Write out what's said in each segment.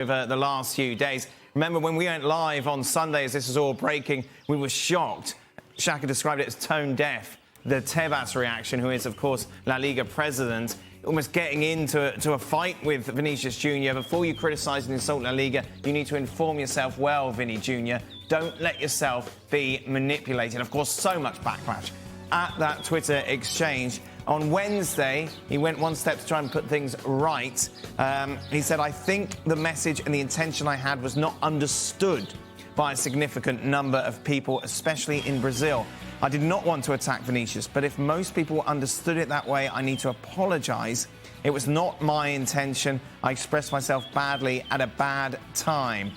over the last few days. Remember, when we went live on Sunday as this was all breaking, we were shocked. Shaka described it as tone deaf. The Tebas reaction, who is, of course, La Liga president, almost getting into a fight with Vinicius Jr. Before you criticise and insult La Liga, you need to inform yourself well, Vini Jr. Don't let yourself be manipulated. Of course, so much backlash at that Twitter exchange. On Wednesday, he went one step to try and put things right. He said, I think the message and the intention I had was not understood by a significant number of people, especially in Brazil. I did not want to attack Vinicius, but if most people understood it that way, I need to apologise. It was not my intention. I expressed myself badly at a bad time.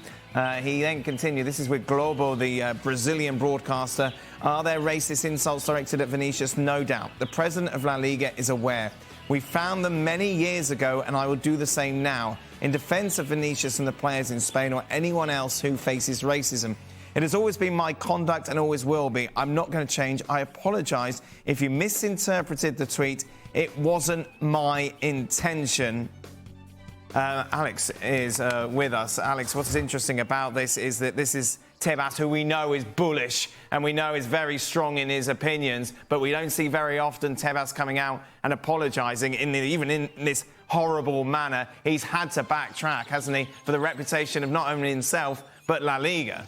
He then continued, this is with Globo, the Brazilian broadcaster. Are there racist insults directed at Vinicius? No doubt. The president of La Liga is aware. We found them many years ago, and I will do the same now, in defence of Vinicius and the players in Spain or anyone else who faces racism. It has always been my conduct and always will be. I'm not going to change. I apologise if you misinterpreted the tweet. It wasn't my intention. Alex is with us. Alex, what's interesting about this is that this is Tebas, who we know is bullish and we know is very strong in his opinions, but we don't see very often Tebas coming out and apologising, even in this horrible manner. He's had to backtrack, hasn't he, for the reputation of not only himself, but La Liga.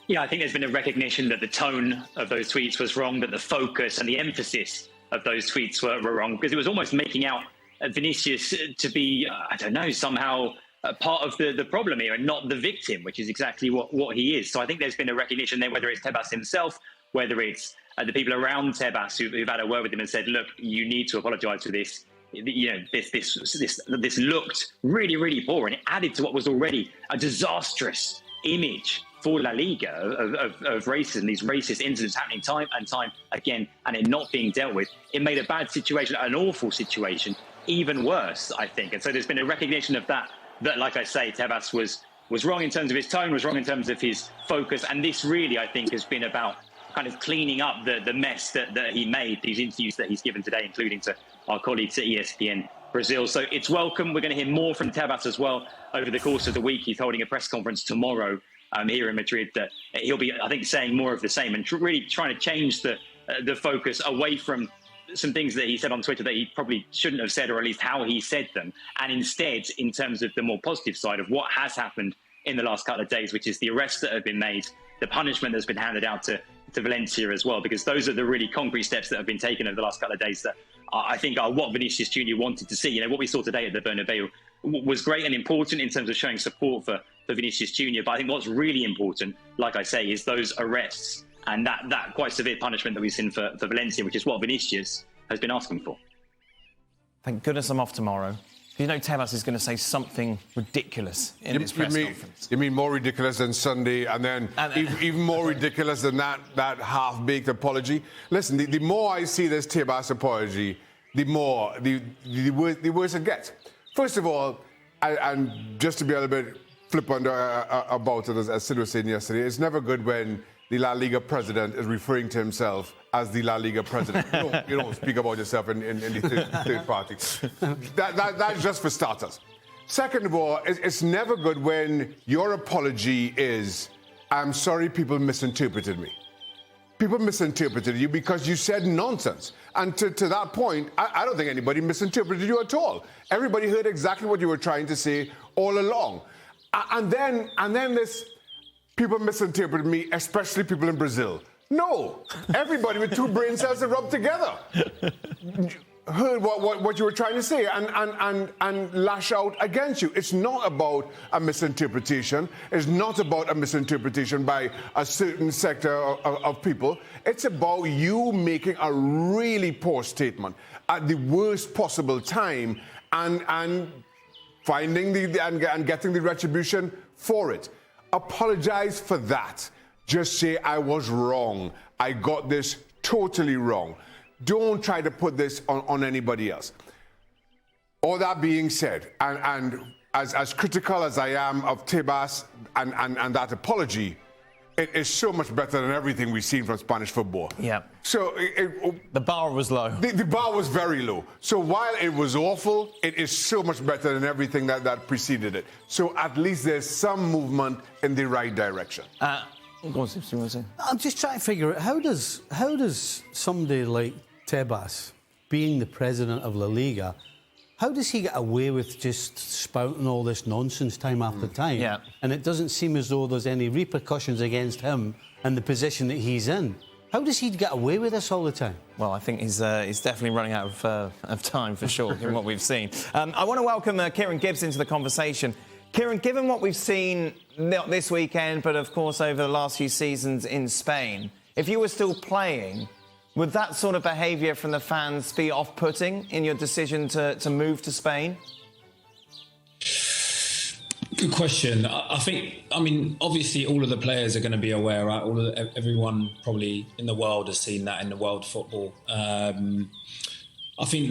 Yeah, I think there's been a recognition that the tone of those tweets was wrong, that the focus and the emphasis of those tweets were wrong, because it was almost making out Vinicius to be, I don't know, somehow part of the problem here and not the victim, which is exactly what he is. So I think there's been a recognition there, whether it's Tebas himself, whether it's the people around Tebas who've had a word with him and said, look, you need to apologise for this. You know, this looked really, really poor, and it added to what was already a disastrous image for La Liga of racism, these racist incidents happening time and time again, and it not being dealt with. It made a bad situation, an awful situation, even worse, I think. And so there's been a recognition of that, like I say, Tebas was wrong in terms of his tone, was wrong in terms of his focus. And this really, I think, has been about kind of cleaning up the mess that he made, these interviews that he's given today, including to our colleagues at ESPN Brazil. So it's welcome. We're going to hear more from Tebas as well over the course of the week. He's holding a press conference tomorrow here in Madrid, that he'll be, I think, saying more of the same and really trying to change the focus away from some things that he said on Twitter that he probably shouldn't have said, or at least how he said them, and instead in terms of the more positive side of what has happened in the last couple of days, which is the arrests that have been made, the punishment that's been handed out to Valencia as well, because those are the really concrete steps that have been taken over the last couple of days that I think are what Vinicius Jr. wanted to see. You know, what we saw today at the Bernabeu was great and important in terms of showing support for Vinicius Jr. But I think what's really important, like I say, is those arrests and that quite severe punishment that we've seen for Valencia, which is what Vinicius has been asking for. Thank goodness I'm off tomorrow. You know Tebas is going to say something ridiculous in his press conference. You mean more ridiculous than Sunday, and then even more ridiculous than that half-baked apology? Listen, the more I see this Tebas apology, the worse it gets. First of all, and just to be a little bit flippant about it, as Sid was saying yesterday, it's never good when the La Liga president is referring to himself as the La Liga president. You don't speak about yourself in the third party. That's just for starters. Second of all, it's never good when your apology is, I'm sorry people misinterpreted me. People misinterpreted you because you said nonsense. And to that point, I don't think anybody misinterpreted you at all. Everybody heard exactly what you were trying to say all along. And then this, people misinterpreted me, especially people in Brazil. No, everybody with two brain cells that rub together heard what you were trying to say and lash out against you. It's not about a misinterpretation. It's not about a misinterpretation by a certain sector of people. It's about you making a really poor statement at the worst possible time and finding and getting the retribution for it. Apologize for that. Just say, I was wrong. I got this totally wrong. Don't try to put this on anybody else. All that being said, and as critical as I am of Tebas and that apology, it is so much better than everything we've seen from Spanish football. Yeah. So the bar was low. The bar was very low. So while it was awful, it is so much better than everything that preceded it. So at least there's some movement in the right direction. Go on, Steve, I'm just trying to figure out how does somebody like Tebas, being the president of La Liga, how does he get away with just spouting all this nonsense time after time? Yeah. And it doesn't seem as though there's any repercussions against him and the position that he's in. How does he get away with this all the time? Well, I think he's definitely running out of time, for sure, given what we've seen. I want to welcome Kieran Gibbs into the conversation. Kieran, given what we've seen not this weekend, but of course over the last few seasons in Spain, if you were still playing, would that sort of behaviour from the fans be off-putting in your decision to move to Spain? Good question. I mean, obviously all of the players are going to be aware, right? Everyone probably in the world has seen that in the world football. I think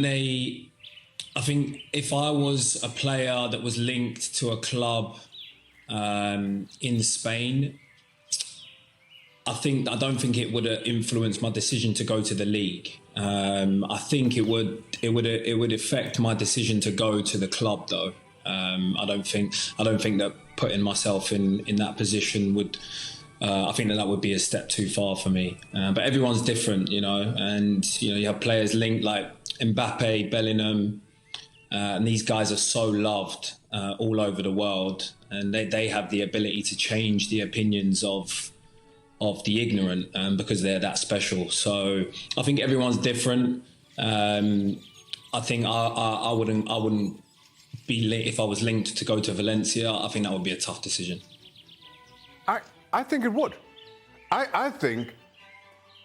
if I was a player that was linked to a club in Spain, I don't think it would influence my decision to go to the league. I think it would affect my decision to go to the club, though. I don't think that putting myself in that position would. I think that would be a step too far for me. But everyone's different, and you have players linked like Mbappe, Bellingham, and these guys are so loved all over the world, and they have the ability to change the opinions of the ignorant because they're that special. So I think everyone's different. I think I wouldn't be if I was linked to go to Valencia. I think that would be a tough decision. I think it would. I think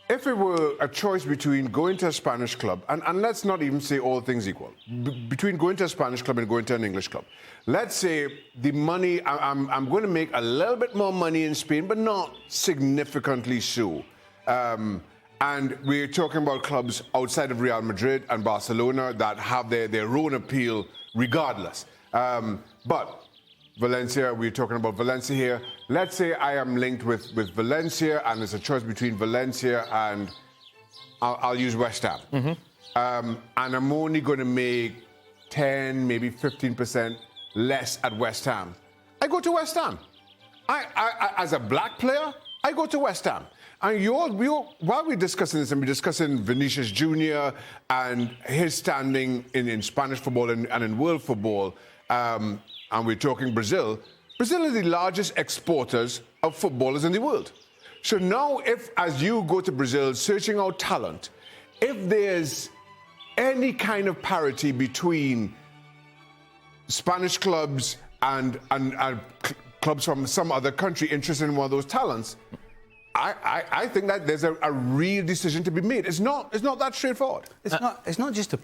if it were a choice between going to a Spanish club, and let's not even say all things equal, between going to a Spanish club and going to an English club, let's say the money, I'm going to make a little bit more money in Spain, but not significantly so. And we're talking about clubs outside of Real Madrid and Barcelona that have their own appeal regardless. But Valencia, we're talking about Valencia here. Let's say I am linked with Valencia and there's a choice between Valencia and I'll use West Ham. And I'm only going to make 10, maybe 15% less at West Ham. I go to West Ham. I as a black player, I go to West Ham. And while we're discussing this, and we're discussing Vinicius Jr. and his standing in Spanish football and in world football, and we're talking Brazil. Brazil is the largest exporters of footballers in the world. So now if, as you go to Brazil searching out talent, if there's any kind of parity between Spanish clubs and clubs from some other country interested in one of those talents, I think that there's a real decision to be made. It's not that straightforward. It's not just a